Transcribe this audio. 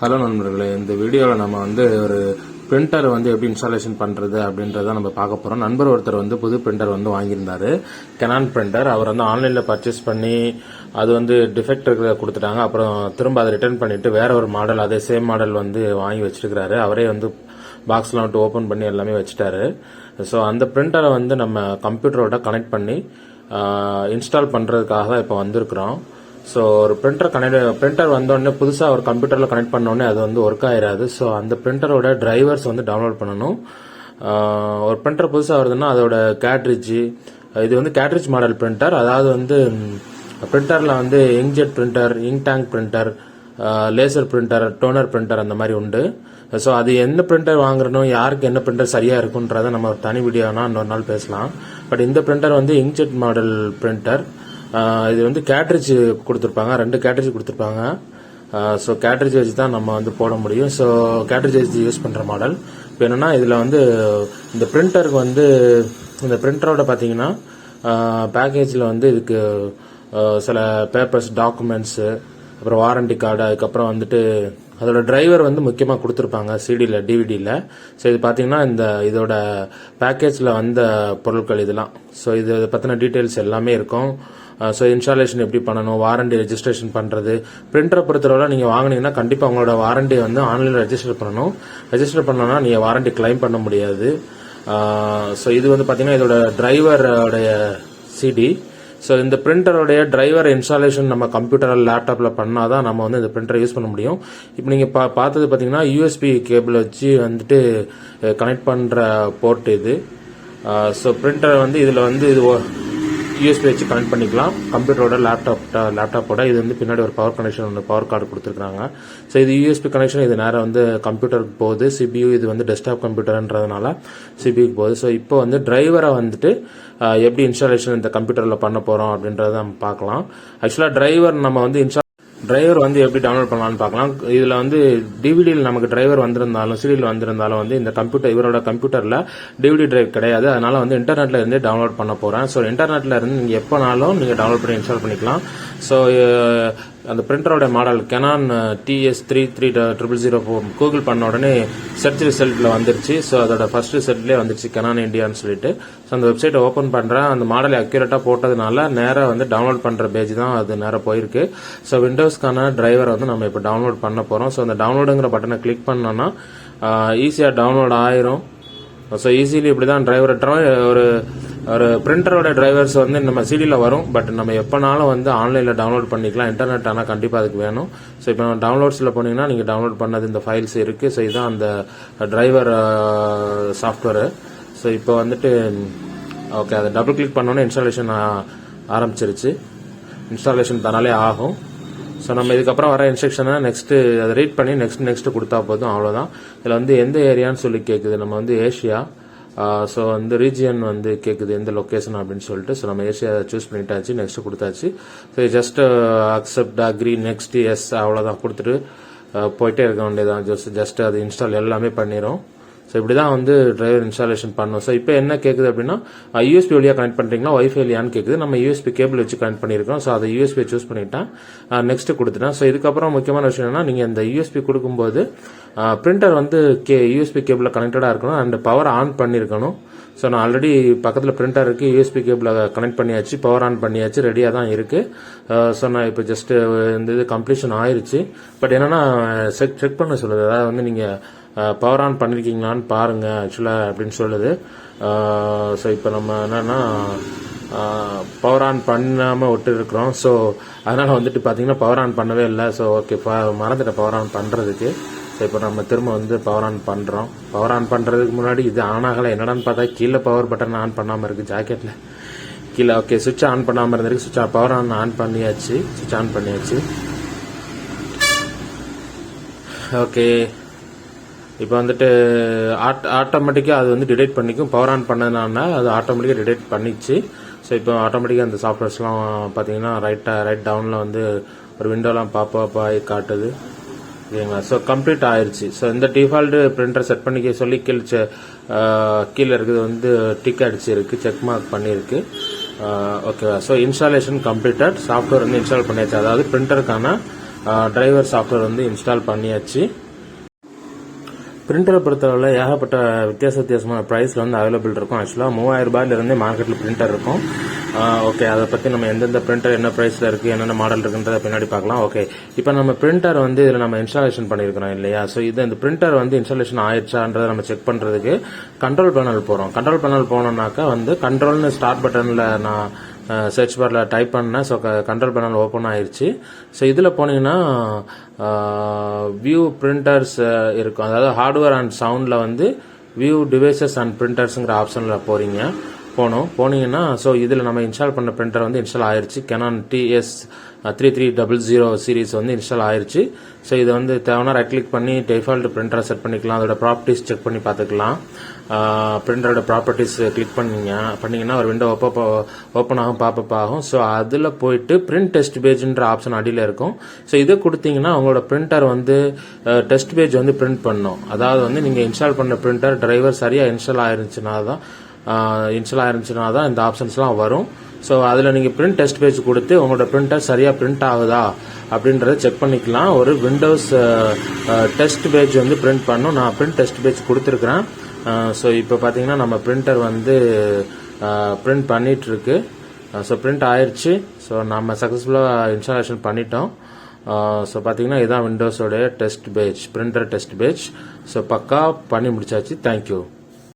Hello நண்பர்களே, இந்த வீடியோவில் நம்ம ஒரு பிரிண்டர் எப்படி இன்ஸ்டாலேஷன் பண்ணுறது அப்படின்றத நம்ம பார்க்க போகிறோம். நண்பர் ஒருத்தர் புது பிரிண்டர் வாங்கியிருந்தாரு, கெனான் பிரிண்டர். அவர் ஆன்லைனில் பர்ச்சேஸ் பண்ணி அது டிஃபெக்ட் இருக்கிறத கொடுத்துட்டாங்க. அப்புறம் திரும்ப அதை ரிட்டர்ன் பண்ணிட்டு வேற ஒரு மாடல், அதே சேம் மாடல் வாங்கி வச்சிருக்கிறாரு. அவரே பாக்ஸ்லாம் ஓப்பன் பண்ணி எல்லாமே வச்சுட்டாரு. ஸோ அந்த பிரிண்டரை நம்ம கம்ப்யூட்டரோட கனெக்ட் பண்ணி இன்ஸ்டால் பண்ணுறதுக்காக தான் இப்போ வந்திருக்கிறோம். ஸோ ஒரு பிரிண்டர் வந்தோடனே புதுசாக ஒரு கம்ப்யூட்டரில் கனெக்ட் பண்ணோடனே அது ஒர்க் ஆயிராது. ஸோ அந்த பிரிண்டரோட டிரைவர்ஸ் டவுன்லோட் பண்ணணும். ஒரு பிரிண்டர் புதுசாக வருதுன்னா அதோட கேட்ரிட்ஜ், இது கேட்ரிட்ஜ் மாடல் பிரிண்டர். அதாவது பிரிண்டரில் inkjet printer, ink tank printer, laser printer, toner printer அந்த மாதிரி உண்டு. ஸோ அது என்ன பிரிண்டர் வாங்குறணும், யாருக்கு என்ன பிரிண்டர் சரியாக இருக்குன்றதை நம்ம ஒரு தனி வீடியோனா இன்னொரு நாள் பேசலாம். பட் இந்த பிரிண்டர் இங்க்ஜெட் மாடல் பிரிண்டர். இது கேட்ரிட்ஜ் கொடுத்துருப்பாங்க, 2 கேட்ரிட்ஜ் கொடுத்துருப்பாங்க. ஸோ கேட்ரிட்ஜ் வச்சு தான் நம்ம போட முடியும். ஸோ கேட்ரிட்ஜ் வச்சு யூஸ் பண்ணுற மாடல். இப்போ என்னன்னா இதில் இந்த பிரிண்டருக்கு இந்த பிரிண்டரோட பார்த்தீங்கன்னா பேக்கேஜில் இதுக்கு சில பேப்பர்ஸ், டாக்குமெண்ட்ஸு, அப்புறம் வாரண்டி கார்டு, அதுக்கப்புறம் அதோட டிரைவர் முக்கியமாக கொடுத்துருப்பாங்க சிடியில், டிவிடியில். ஸோ இது பார்த்தீங்கன்னா இதோட பேக்கேஜில் வந்த பொருட்கள் இதெல்லாம். ஸோ இது பற்றின டீட்டெயில்ஸ் எல்லாமே இருக்கும். ஸோ இன்ஸ்டாலேஷன் எப்படி பண்ணணும், வாரண்டி ரெஜிஸ்ட்ரேஷன் பண்ணுறது. பிரிண்டரை பொறுத்தவரை நீங்கள் வாங்கினீங்கன்னா கண்டிப்பாக உங்களோட வாரண்டி ஆன்லைனில் ரெஜிஸ்டர் பண்ணணும். ரெஜிஸ்டர் பண்ணோன்னா நீங்கள் வாரண்டி கிளைம் பண்ண முடியாது. ஸோ இது பார்த்தீங்கன்னா இதோட டிரைவரோடைய சிடி. ஸோ இந்த பிரிண்டருடைய டிரைவர் இன்ஸ்டாலேஷன் நம்ம கம்ப்யூட்டர், லேப்டாப்பில் பண்ணால் தான் நம்ம இந்த பிரிண்டரை யூஸ் பண்ண முடியும். இப்போ நீங்கள் பார்த்தது பார்த்தீங்கன்னா யூஎஸ்பி கேபிள் வச்சு கனெக்ட் பண்ணுற போர்ட் இது. ஸோ பிரிண்டர் இதில் இது யூஎஸ்பி வச்சு கனெக்ட் பண்ணிக்கலாம் கம்ப்யூட்டரோட, லேப்டாப்போட. இது பின்னாடி ஒரு பவர் கனெக்ஷன், பவர் கார்டு கொடுத்துருக்காங்க. ஸோ இது யூஎஸ்பி கனெக்ஷன். இது நேரம் கம்ப்யூட்டருக்கு போகுது. சிபியூ இது டெஸ்க்டாப் கம்ப்யூட்டர்ன்றதுனால சிபியூக்கு போகுது. ஸோ இப்போ டிரைவரை எப்படி இன்ஸ்டாலேஷன் இந்த கம்ப்யூட்டரில் பண்ண போகிறோம் அப்படின்றத நம்ம பார்க்கலாம். ஆக்சுவலாக டிரைவர் நம்ம டிரைவர் எப்படி டவுன்லோட் பண்ணலாம்னு பார்க்கலாம். இதில் டிவிடியில் நமக்கு டிரைவர் வந்திருந்தாலும், சிடியில் வந்திருந்தாலும் இந்த இவரோட கம்ப்யூட்டரில் டிவிடி டிரைவ் கிடையாது. அதனால இன்டர்நெட்ல இருந்தே டவுன்லோட் பண்ண போகிறேன். ஸோ இன்டர்நெட்ல இருந்து நீங்கள் எப்போனாலும் நீங்கள் டவுன்லோட் பண்ணி இன்ஸ்டால் பண்ணிக்கலாம். ஸோ அந்த பிரிண்டரோட மாடல் கெனான் TS330004 கூகுள் பண்ண உடனே சர்ச் ரிசல்ட்டில் வந்துருச்சு. ஸோ அதோட ஃபர்ஸ்ட் ரிசல்ட்லேயே வந்துருச்சு கெனான் இந்தியான்னு சொல்லிட்டு. ஸோ அந்த வெப்சைட்டை ஓப்பன் பண்ணுறேன். அந்த மாடல் அக்யூரேட்டாக போட்டதுனால நேராக டவுன்லோட் பண்ணுற பேஜ் தான் அது நேராக போயிருக்கு. ஸோ விண்டோஸ்க்கான டிரைவர் நம்ம இப்போ டவுன்லோட் பண்ண போகிறோம். ஸோ அந்த டவுன்லோடுங்கிற பட்டனை கிளிக் பண்ணோன்னா ஈஸியாக டவுன்லோட் ஆயிரும். ஸோ ஈஸிலி இப்படி தான் ஒரு பிரிண்டரோட டிரைவர்ஸ் நம்ம சிடியில் வரும். பட் நம்ம எப்போனாலும் ஆன்லைனில் டவுன்லோட் பண்ணிக்கலாம். இன்டர்நெட் ஆனால் கண்டிப்பாக அதுக்கு வேணும். ஸோ இப்போ டவுன்லோட்ஸில் போனீங்கன்னா நீங்கள் டவுன்லோட் பண்ணது இந்த ஃபைல்ஸ் இருக்குது. ஸோ இதுதான் அந்த டிரைவர் சாஃப்ட்வேரு. ஸோ இப்போ ஓகே, அதை டபுள் கிளிக் பண்ணோன்னே இன்ஸ்டாலேஷன் ஆரம்பிச்சிருச்சு. இன்ஸ்டாலேஷன் தனாலே ஆகும். ஸோ நம்ம இதுக்கப்புறம் வர இன்ஸ்ட்ரக்ஷனை நெக்ஸ்ட்டு அதை ரீட் பண்ணி நெக்ஸ்ட் கொடுத்தா போதும், அவ்வளோதான். இதில் எந்த ஏரியான்னு சொல்லி கேட்குது. நம்ம ஏஷியா. ஸோ ரீஜியன் கேட்குது எந்த லொக்கேஷன் அப்படின்னு சொல்லிட்டு. ஸோ நம்ம ஏஷியா சூஸ் பண்ணிட்டாச்சு, நெக்ஸ்ட் கொடுத்தாச்சு. So just accept, agree, next, yes அவ்வளோதான் கொடுத்துட்டு போயிட்டே இருக்க வேண்டியதான். ஜஸ்ட் அது இன்ஸ்டால் எல்லாமே பண்ணிடும். ஸோ இப்படி தான் டிரைவர் இன்ஸ்டாலேஷன் பண்ணணும். ஸோ இப்போ என்ன கேட்குது அப்படின்னா யூஎஸ்பி வழியாக கனெக்ட் பண்ணுறீங்களா, வைஃபை இல்லையான்னு கேட்குது. நம்ம யூஎஸ்பி கேபிள் வச்சு கனெக்ட் பண்ணியிருக்கோம். ஸோ அதை யூஎஸ்பி சூஸ் பண்ணிட்டேன், நெக்ஸ்ட் கொடுத்துட்டேன். ஸோ இதுக்கப்புறம் முக்கியமான விஷயம் என்னன்னா, நீங்கள் இந்த யூஎஸ்பி கொடுக்கும்போது பிரிண்டர் யூஎஸ்பி கேபிளில் கனெக்டடாக இருக்கணும் அண்ட் பவர் ஆன் பண்ணியிருக்கணும். ஸோ நான் ஆல்ரெடி பக்கத்தில் பிரிண்டர் இருக்குது, யூஎஸ்பி கேபிளை கனெக்ட் பண்ணியாச்சு, பவர் ஆன் பண்ணியாச்சு, ரெடியாக தான் இருக்குது. ஸோ நான் இப்போ ஜஸ்ட் இது கம்ப்ளீஷன் ஆயிடுச்சு. பட் என்னன்னா செக் பண்ண சொல்லுது. அதாவது நீங்கள் பவர் ஆன் பண்ணியிருக்கீங்களான்னு பாருங்க ஆக்சுவலாக அப்படின்னு சொல்லுது. ஸோ இப்போ நம்ம என்னன்னா பவர் ஆன் பண்ணாமல் விட்டு இருக்கிறோம். ஸோ அதனால் பார்த்தீங்கன்னா பவர் ஆன் பண்ணவே இல்லை. ஸோ ஓகே, மறந்துட்டேன் பவர் ஆன் பண்ணுறதுக்கு. ஸோ இப்போ நம்ம திரும்ப பவர் ஆன் பண்ணுறோம். பவர் ஆன் பண்ணுறதுக்கு முன்னாடி இது ஆன் ஆகலை. என்னடான்னு பார்த்தா கீழே பவர் பட்டன் ஆன் பண்ணாமல் இருக்குது, ஜாக்கெட்டில் கீழே. ஓகே, சுவிட்ச் ஆன் பண்ணாமல் இருந்திருக்கு. சுவிட்ச் பவர் ஆன் பண்ணியாச்சு, சுவிட்ச் ஆன் பண்ணியாச்சு. ஓகே, இப்போ ஆட்டோமேட்டிக்காக அது டிடெக்ட் பண்ணிக்கும். பவர் ஆன் பண்ணதுனால அது ஆட்டோமேட்டிக்காக டிடெக்ட் பண்ணிச்சு. ஸோ இப்போ ஆட்டோமேட்டிக்காக அந்த சாஃப்ட்வேர்ஸ்லாம் பார்த்தீங்கன்னா ரைட் டவுனில் ஒரு விண்டோலாம் பாப்பா காட்டுது. ஓகேங்களா? ஸோ கம்ப்ளீட் ஆயிடுச்சு. ஸோ இந்த டிஃபால்ட்டு பிரிண்டர் செட் பண்ணிக்க சொல்லி கீழே இருக்குது டிக் அடிச்சு இருக்குது, செக் மார்க் பண்ணியிருக்கு. ஓகேவா? So installation completed. Software install பண்ணியாச்சு. அதாவது பிரிண்டருக்கான டிரைவர் சாஃப்ட்வேர் வந்து இன்ஸ்டால் பண்ணியாச்சு. பிரிண்டரை பொறுத்தவரை ஏகப்பட்ட வித்தியாசமான ப்ரைஸில் வந்து அவைலபிள் இருக்கும். ஆக்சுவலாக 3000 ரூபாயிலிருந்தே மார்க்கெட்டில் பிரிண்டர் இருக்கும். ஓகே, அதை பற்றி நம்ம எந்தெந்த பிரிண்டர் என்ன ப்ரைஸில் இருக்குது, என்னென்ன மாடல் இருக்குன்றதை பின்னாடி பார்க்கலாம். ஓகே, இப்போ நம்ம பிரிண்டர் வந்து இதில் நம்ம இன்ஸ்டாலேஷன் பண்ணியிருக்கிறோம் இல்லையா? ஸோ இந்த பிரிண்டர் வந்து இன்ஸ்டாலேஷன் ஆயிடுச்சான்றதை நம்ம செக் பண்ணுறதுக்கு கண்ட்ரோல் பேனல் போகிறோம். கண்ட்ரோல் பேனல் போனோம்னாக்கா வந்து கண்ட்ரோல்னு ஸ்டார்ட் பட்டனில் நான் சர்ச் பாரில் டைப் பண்ணேன். ஸோ கண்ட்ரோல் பேனல் ஓப்பன் ஆயிடுச்சு. ஸோ இதில் போனீங்கன்னா வியூ பிரிண்டர்ஸ் இருக்கும். அதாவது ஹார்ட்வேர் அண்ட் சவுண்டில் வந்து வியூ டிவைசஸ் அண்ட் பிரிண்டர்ஸுங்கிற ஆப்ஷனில் போனீங்கன்னா ஸோ இதில் நம்ம இன்ஸ்டால் பண்ண பிரிண்டர் வந்து இன்ஸ்டால் ஆயிடுச்சு. கெனான் TS3300 சீரிஸ் வந்து இன்ஸ்டால் ஆயிடுச்சு. ஸோ இதை வந்து தேவைன்னா ரைட் கிளிக் பண்ணி டிஃபால்ட் பிரிண்டரை செட் பண்ணிக்கலாம். அதோட ப்ராப்பர்ட்டிஸ் செக் பண்ணி பார்த்துக்கலாம். பிரிண்டரோட ப்ராப்பர்ட்டிஸ் கிளிக் பண்ணீங்கன்னா ஒரு விண்டோ ஓப்பன் ஆகும், பாப்பப் ஆகும். ஸோ அதில் போயிட்டு பிரிண்ட் டெஸ்ட் பேஜ்ன்ற ஆப்ஷன் அடியில் இருக்கும். ஸோ இதை கொடுத்தீங்கன்னா உங்களோட பிரிண்டர் வந்து டெஸ்ட் பேஜ் வந்து பிரிண்ட் பண்ணும். அதாவது வந்து நீங்கள் இன்ஸ்டால் பண்ண பிரிண்டர் டிரைவர் சரியாக இன்ஸ்டால் ஆயிருந்துச்சுன்னா தான் இந்த ஆப்ஷன்ஸ்லாம் வரும். ஸோ அதில் நீங்கள் பிரிண்ட் டெஸ்ட் பேஜ் கொடுத்து உங்களோட பிரிண்டர் சரியாக பிரிண்ட் ஆகுதா அப்படின்றத செக் பண்ணிக்கலாம். ஒரு விண்டோஸ் டெஸ்ட் பேஜ் வந்து பிரிண்ட் பண்ணும். நான் பிரிண்ட் டெஸ்ட் பேஜ் கொடுத்துருக்குறேன். ஸோ இப்போ பார்த்தீங்கன்னா நம்ம பிரிண்டர் வந்து பிரிண்ட் பண்ணிகிட்ருக்கு. ஸோ பிரிண்ட் ஆயிடுச்சு. ஸோ நம்ம சக்ஸஸ்ஃபுல்லாக இன்ஸ்டாலேஷன் பண்ணிட்டோம். ஸோ பார்த்தீங்கன்னா இதுதான் விண்டோஸோடைய test page, printer test page. So பக்கா பண்ணி முடிச்சாச்சு. தேங்க்யூ.